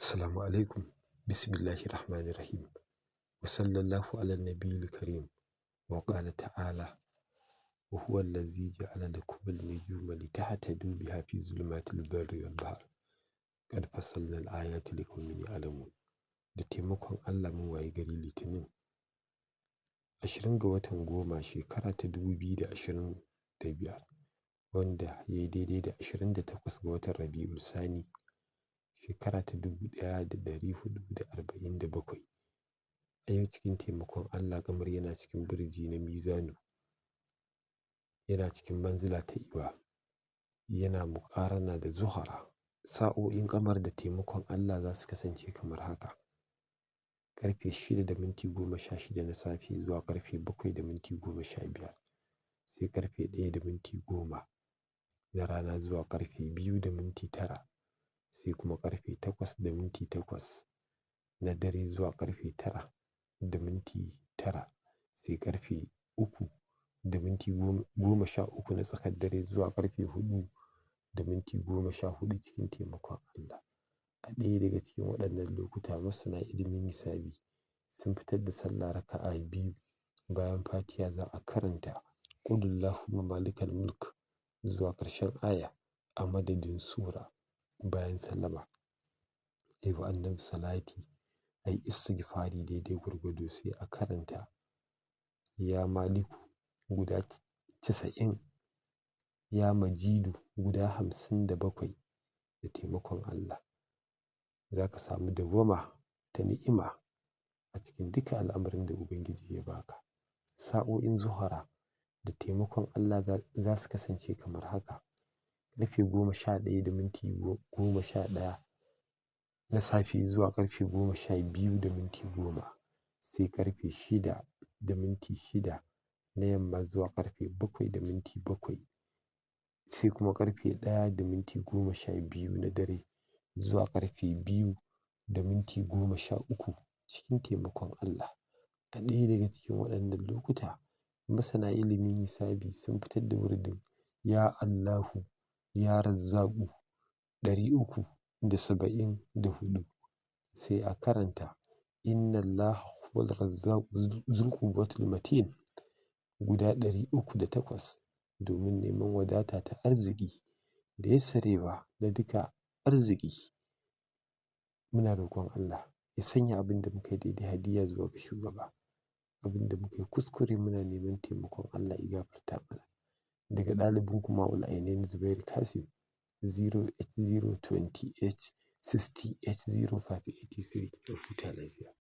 Assalamu alaikum. Bismillahirrahmanirrahim. Wa sallallahu ala nabiyil karim. Wa qala ta'ala wa huwa allazi ja'ala lakum an-nujuma litahtadu biha fi zulumatil barri wal bahr. Qad fassalna al-ayati liqaumin ya'lamun. Da taimakon Allah mun waye gari Litinin 20 ga watan goma shekara ta 2025 wanda ya yi daidai da 28 ga watan Rabi'ul Sani shekara ta 1447. A yau cikin taimakon Allah kamar yana cikin birji na Mizanu, yana cikin manzila ta Iwa, yana muƙarana da Zuhara. Sa'o'in kamar da taimakon Allah za su kasance kamar haka: ƙarfe 6:16 na safe zuwa ƙarfe 7:15, sai ƙarfe 1:10 na rana zuwa ƙarfe 2:09, sai kuma ƙarfe 8:08 na dare zuwa ƙarfe 9:09, sai ƙarfe 3:13 na tsakar dare zuwa ƙarfe 4:14 cikin taimakon Allah. A ɗaya daga cikin waɗannan lokuta masana ilimin hisabi sun fitar da sallah raka'a 2 bayan Fatiha za a karanta Qul Allahumma malikal mulk zuwa ƙarshen aya a madadin sura. Bayan sallama ai wa annabi salati, ai istighfari daidai gwargwado, sai a karanta ya maliku guda 90, ya majidu guda 57. Da taimakon Allah za ka samu dawwama ta ni'ima a cikin duka al'amarin da Ubangiji ya baka. Sa'o'in Zuhara da taimakon Allah za su kasance kamar haka: ƙarfe 11:11 na safe zuwa ƙarfe 12:10, sai ƙarfe 6:06 na yamma zuwa ƙarfe 7:07, sai kuma ƙarfe 1:12 na dare zuwa ƙarfe 2:13 cikin taimakon Allah. A ɗaya daga cikin waɗannan lokuta masana ilimin hisabi sun fitar da wuridin ya Allahu ya Razzaƙu 374, sai a karanta inna Allaha huwal razzaqu dhul quwwatil matin guda 308 domin neman wadata ta arziki da yassarewa na duka arziki. Muna roƙon Allah ya sanya abin da muka yi daidai hadiya zuwa ga shugaba, abin da muka yi kuskure muna neman taimakon Allah ya gafarta mana. Daga ɗalibin kuma Ma'ul'ainain Zubairu Kasim 08028 60 0583. Huta lafiya.